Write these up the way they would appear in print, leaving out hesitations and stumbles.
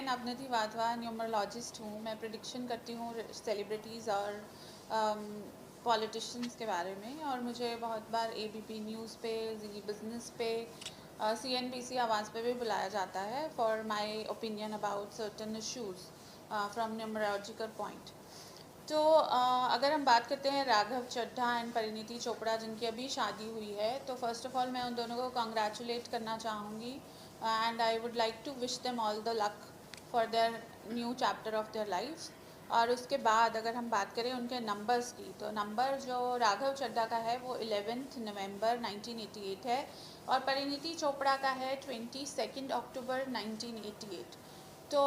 Navnidhi Wadhwa numerologist हूँ। मैं prediction करती हूँ सेलिब्रिटीज़ और पॉलिटिशियंस के बारे में, और मुझे बहुत बार एबीपी न्यूज़ पे, जी बिज़नेस पे, सीएनबीसी आवाज़ पे भी बुलाया जाता है for my opinion about certain issues from numerological point. तो अगर हम बात करते हैं राघव चड्ढा एंड परिणीति चोपड़ा जिनकी अभी शादी हुई है, तो फर्स्ट ऑफ ऑल मैं उन दोनों को कॉन्ग्रेचुलेट करना चाहूँगी and I would like to wish them all the luck for their new chapter of their life. और उसके बाद अगर हम बात करें उनके नंबर्स की, तो नंबर जो राघव चड्ढा का है वो 11 नवंबर 1988 है, और परिणीति चोपड़ा का है 22 अक्टूबर 1988। तो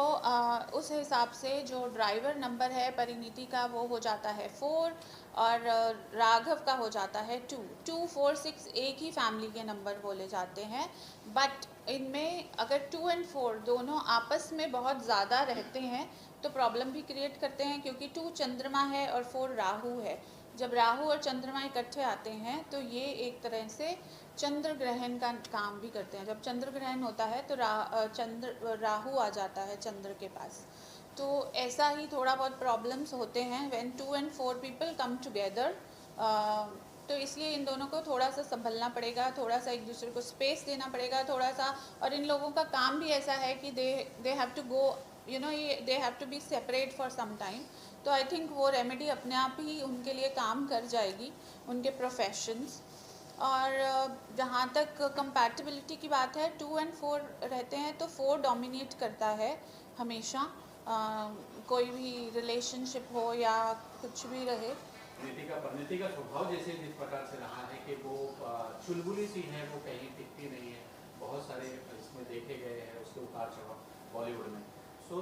उस हिसाब से जो ड्राइवर नंबर है परिणीति का वो हो जाता है 4, और राघव का हो जाता है 2। 2, 4, 6 एक ही फैमिली के नंबर बोले जाते हैं, बट इनमें अगर 2 और 4 दोनों आपस में बहुत ज़्यादा रहते हैं तो प्रॉब्लम भी क्रिएट करते हैं, क्योंकि 2 चंद्रमा है और 4 राहु है। जब राहु और चंद्रमा इकट्ठे आते हैं तो ये एक तरह से चंद्र ग्रहण का काम भी करते हैं। जब चंद्र ग्रहण होता है तो राहु आ जाता है चंद्र के पास। तो ऐसा ही थोड़ा बहुत प्रॉब्लम्स होते हैं व्हेन 2 और 4 पीपल कम टुगेदर। तो इसलिए इन दोनों को थोड़ा सा संभलना पड़ेगा, थोड़ा सा एक दूसरे को स्पेस देना पड़ेगा थोड़ा सा। और इन लोगों का काम भी ऐसा है कि they have to go, they have to be separate for some time. तो आई थिंक वो रेमेडी अपने आप ही उनके लिए काम कर जाएगी, उनके प्रोफेशंस। और जहाँ तक कंपैटिबिलिटी की बात है, 2 और 4 रहते हैं तो 4 डोमिनेट करता है हमेशा, कोई भी रिलेशनशिप हो या कुछ भी रहे। परिणीति का स्वभाव जैसे जिस प्रकार से रहा है कि वो चुलबुली सी है, वो कहीं टिकती नहीं है। बहुत सारे इसमें देखे गए हैं उसके उतार चढ़ाव बॉलीवुड में। तो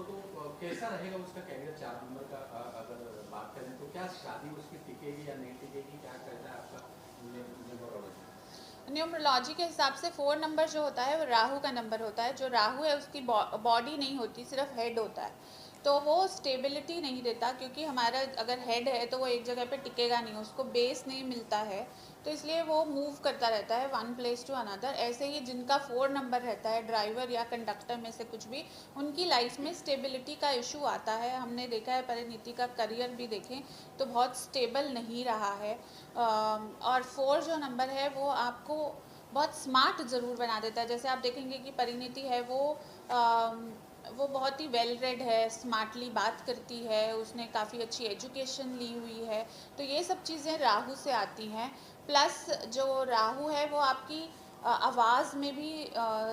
कैसा रहेगा उसका कैरियर 4 नंबर का? अगर बात करें तो क्या शादी उसकी टिकेगी या नहीं टिकेगी, क्या कहता है आपका न्यूमरोलॉजी? न्यूमरोलॉजी के हिसाब से 4 नंबर जो होता है वो राहु का नंबर होता है। जो राहु है उसकी बॉडी नहीं होती, सिर्फ हेड होता है, तो वो स्टेबिलिटी नहीं देता, क्योंकि हमारा अगर हेड है तो वो एक जगह पे टिकेगा नहीं, उसको बेस नहीं मिलता है, तो इसलिए वो मूव करता रहता है वन प्लेस टू अनदर। ऐसे ही जिनका 4 नंबर रहता है, ड्राइवर या कंडक्टर में से कुछ भी, उनकी लाइफ में स्टेबिलिटी का इशू आता है। हमने देखा है परिणीति का करियर भी देखें तो बहुत स्टेबल नहीं रहा है। और 4 जो नंबर है वो आपको बहुत स्मार्ट ज़रूर बना देता है। जैसे आप देखेंगे कि परिणीति है वो बहुत ही वेल रेड है, स्मार्टली बात करती है, उसने काफ़ी अच्छी एजुकेशन ली हुई है। तो ये सब चीज़ें राहु से आती हैं। प्लस जो राहु है वो आपकी आवाज़ में भी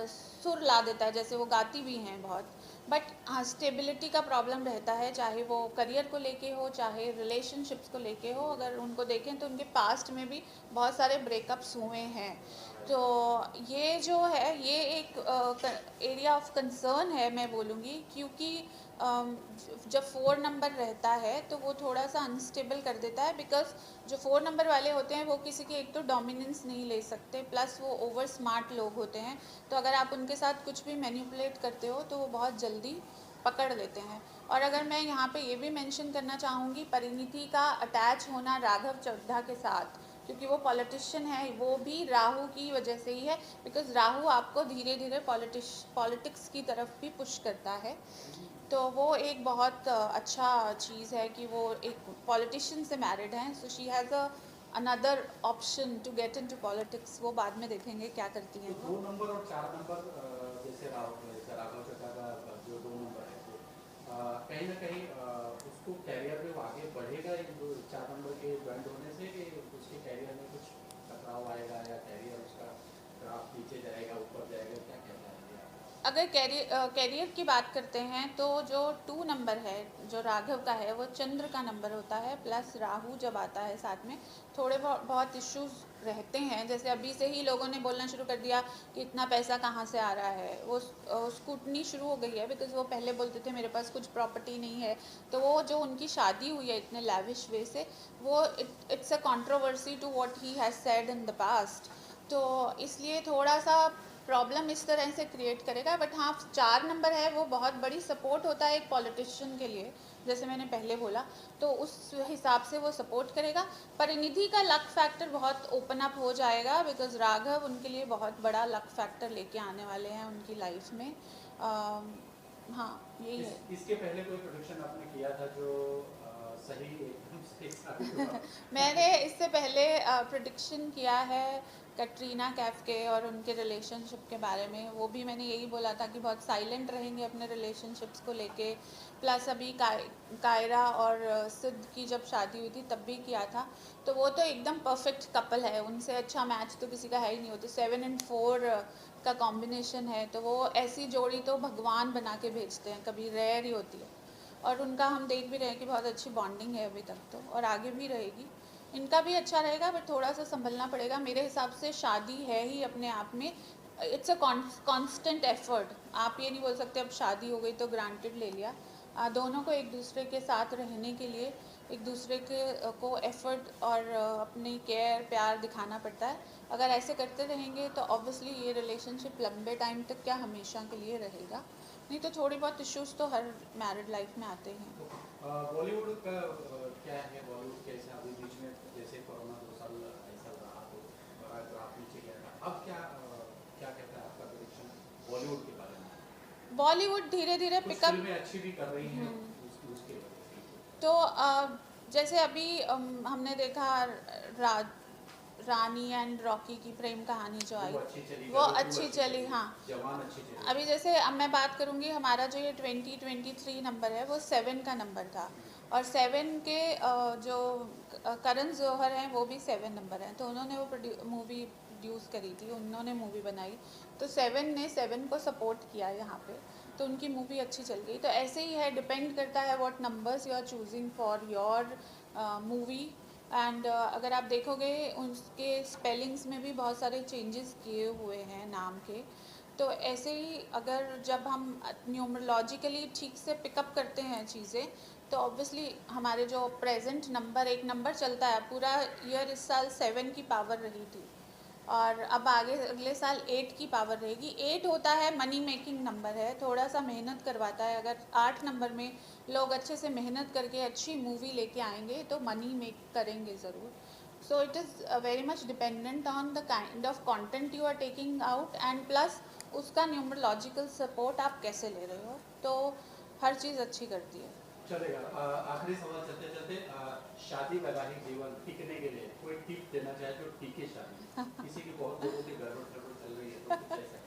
सुर ला देता है, जैसे वो गाती भी हैं बहुत। बट हाँ, स्टेबिलिटी का प्रॉब्लम रहता है, चाहे वो करियर को लेके हो चाहे रिलेशनशिप्स को लेके हो। अगर उनको देखें तो उनके पास्ट में भी बहुत सारे ब्रेकअप्स हुए हैं। तो ये जो है ये एक एरिया ऑफ कंसर्न है मैं बोलूँगी, क्योंकि जब 4 नंबर रहता है तो वो थोड़ा सा अनस्टेबल कर देता है, बिकॉज जो 4 नंबर वाले होते हैं वो किसी की एक तो डोमिनेंस नहीं ले सकते, प्लस वो ओवर स्मार्ट लोग होते हैं। तो अगर आप उनके साथ कुछ भी मैनिपुलेट करते हो तो वो बहुत जल्दी पकड़ लेते हैं। और अगर मैं यहाँ पे ये भी मेंशन करना चाहूँगी, परिणीति का अटैच होना राघव चड्ढा के साथ, क्योंकि वो पॉलिटिशियन है, वो भी राहु की वजह से ही है, बिकॉज राहु आपको धीरे धीरे पॉलिटिक्स की तरफ भी पुश करता है। तो वो एक बहुत अच्छा चीज़ है कि वो एक पॉलिटिशियन से मैरिड हैं, so she has another option to get into politics. वो बाद में देखेंगे क्या करती हैं। तो 2 नंबर और 4 नंबर जैसे राघव चड्ढा का जो 2 नंबर है वो कहीं ना कहीं उसको कैरियर में वो आगे बढ़ेगा 4 नंबर के ज्वाइंट होने से, कि उसके कैरियर में कुछ टकराव आएगा या कैरियर उसका ग्राफ नीचे जाएगा ऊपर जाएगा, क्या कहना है? अगर कैरियर की बात करते हैं तो जो 2 नंबर है जो राघव का है वो चंद्र का नंबर होता है, प्लस राहु जब आता है साथ में थोड़े बहुत इश्यूज रहते हैं। जैसे अभी से ही लोगों ने बोलना शुरू कर दिया कि इतना पैसा कहाँ से आ रहा है, वो स्कूटनी शुरू हो गई है, बिकॉज वो पहले बोलते थे मेरे पास कुछ प्रॉपर्टी नहीं है। तो वो जो उनकी शादी हुई है इतने लैविश वे से, वो it's a controversy to what he has said in the past. तो इसलिए थोड़ा सा प्रॉब्लम इस तरह से क्रिएट करेगा। बट हाँ, 4 नंबर है वो बहुत बड़ी सपोर्ट होता है एक पॉलिटिशियन के लिए, जैसे मैंने पहले बोला, तो उस हिसाब से वो सपोर्ट करेगा। परिनिधि का लक फैक्टर बहुत ओपन अप हो जाएगा, बिकॉज राघव उनके लिए बहुत बड़ा लक फैक्टर लेके आने वाले हैं उनकी लाइफ में। हाँ यही है। इसके पहले कोई प्रोडक्शन आपने किया था जो सही एकदम सही साबित हुआ? मैंने इससे पहले प्रिडिक्शन किया है कटरीना कैफ के और उनके रिलेशनशिप के बारे में। वो भी मैंने यही बोला था कि बहुत साइलेंट रहेंगे अपने रिलेशनशिप्स को लेके। प्लस अभी कायरा और सिद्ध की जब शादी हुई थी तब भी किया था। तो वो तो एकदम परफेक्ट कपल है, उनसे अच्छा मैच तो किसी का है ही नहीं। होती 7 and 4 का कॉम्बिनेशन है, तो वो ऐसी जोड़ी तो भगवान बना के भेजते हैं, कभी रेयर ही होती है। और उनका हम देख भी रहे हैं कि बहुत अच्छी बॉन्डिंग है अभी तक तो, और आगे भी रहेगी। इनका भी अच्छा रहेगा, बट थोड़ा सा संभलना पड़ेगा। मेरे हिसाब से शादी है ही अपने आप में, इट्स अ कांस्टेंट एफर्ट। आप ये नहीं बोल सकते अब शादी हो गई तो ग्रांटेड ले लिया। दोनों को एक दूसरे के साथ रहने के लिए एक दूसरे के को एफर्ट और अपनी केयर प्यार दिखाना पड़ता है। अगर ऐसे करते रहेंगे तो ऑब्वियसली ये रिलेशनशिप लंबे टाइम तक क्या हमेशा के लिए रहेगा। नहीं तो थोड़ी बहुत इश्यूज तो हर मैरिड लाइफ में आते हैं। बॉलीवुड का क्या है? बॉलीवुड कैसे अभी बीच में जैसे कोरोना 2 साल ऐसा रहा तो बड़ा ग्राफ नीचे गया था, अब क्या क्या कहता है आपका प्रेडिक्शन बॉलीवुड के बारे में? बॉलीवुड धीरे धीरे कुछ पिकअप। फिल्में अच्छी भी कर रही हैं उसके वजह से। तो जैसे अभी हमने देखा रानी एंड रॉकी की प्रेम कहानी जो आई, वो अच्छी चली, वो गदर 2 अच्छी चली। हाँ, जवान अच्छी चली। अभी जैसे अब मैं बात करूँगी, हमारा जो ये 2023 नंबर है वो 7 का नंबर था, और 7 के जो करण जौहर हैं वो भी 7 नंबर हैं। तो उन्होंने वो मूवी प्रोड्यूस करी थी, उन्होंने मूवी बनाई, तो 7 ने 7 को सपोर्ट किया यहाँ पे, तो उनकी मूवी अच्छी चल गई। तो ऐसे ही है, डिपेंड करता है what numbers you are choosing for your movie. And अगर आप देखोगे उसके स्पेलिंग्स में भी बहुत सारे चेंजेस किए हुए हैं नाम के। तो ऐसे ही अगर जब हम न्यूमरोलॉजिकली ठीक से पिकअप करते हैं चीज़ें, तो ऑब्वियसली हमारे जो प्रेजेंट नंबर, एक नंबर चलता है पूरा ईयर, इस साल 7 की पावर रही थी, और अब आगे अगले साल 8 की पावर रहेगी। 8 होता है मनी मेकिंग नंबर है, थोड़ा सा मेहनत करवाता है। अगर 8 नंबर में लोग अच्छे से मेहनत करके अच्छी मूवी लेके आएंगे तो मनी मेक करेंगे ज़रूर। So it is very much dependent on the kind of content you are taking out, and plus उसका न्यूमरोलॉजिकल सपोर्ट आप कैसे ले रहे हो, तो हर चीज़ अच्छी करती है। चलेगा। आखिरी सवाल चलते चलते, शादी वैवाहिक जीवन टिकने के लिए कोई टिप देना चाहे तो टिके शादी? किसी की बहुत लोगों की गड़बड़ गड़बड़ चल रही है तो कुछ ऐसा?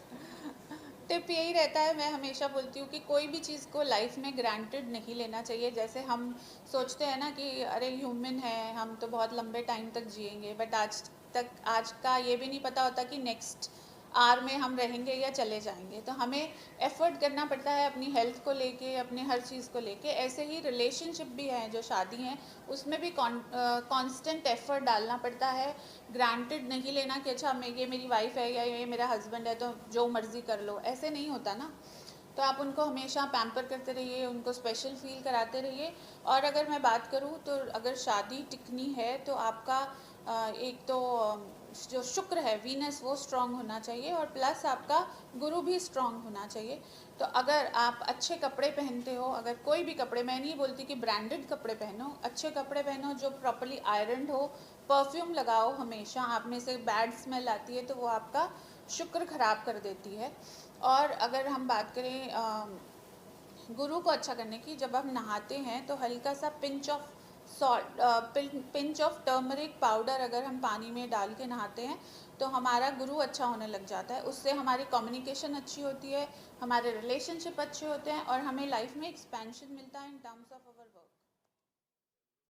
टिप यही रहता है, मैं हमेशा बोलती हूँ कि कोई भी चीज़ को लाइफ में ग्रांटेड नहीं लेना चाहिए। जैसे हम सोचते हैं ना कि अरे ह्यूमन है, हम तो बहुत लंबे टाइम तक जिएंगे, बट आज का ये भी नहीं पता होता कि नेक्स्ट आवर में हम रहेंगे या चले जाएंगे। तो हमें एफर्ट करना पड़ता है अपनी हेल्थ को लेके, अपने हर चीज़ को लेके। ऐसे ही रिलेशनशिप भी हैं जो शादी हैं, उसमें भी कांस्टेंट एफर्ट डालना पड़ता है। ग्रांटेड नहीं लेना कि अच्छा मैं, ये मेरी वाइफ है या ये मेरा हस्बैंड है तो जो मर्ज़ी कर लो, ऐसे नहीं होता ना। तो आप उनको हमेशा पैम्पर करते रहिए, उनको स्पेशल फील कराते रहिए। और अगर मैं बात करूँ तो अगर शादी टिकनी है तो आपका एक तो जो शुक्र है, वीनस, वो स्ट्रांग होना चाहिए, और प्लस आपका गुरु भी स्ट्रांग होना चाहिए। तो अगर आप अच्छे कपड़े पहनते हो, अगर कोई भी कपड़े, मैं नहीं बोलती कि ब्रांडेड कपड़े पहनो, अच्छे कपड़े पहनो जो प्रॉपर्ली आयरन हो, परफ्यूम लगाओ हमेशा, आप में से बैड स्मेल आती है तो वो आपका शुक्र खराब कर देती है। और अगर हम बात करें गुरु को अच्छा करने की, जब हम नहाते हैं तो हल्का सा pinch of salt, pinch of turmeric powder अगर हम पानी में डाल के नहाते हैं तो हमारा गुरु अच्छा होने लग जाता है। उससे हमारी कम्युनिकेशन अच्छी होती है, हमारे रिलेशनशिप अच्छे होते हैं, और हमें लाइफ में एक्सपेंशन मिलता है in terms of our work.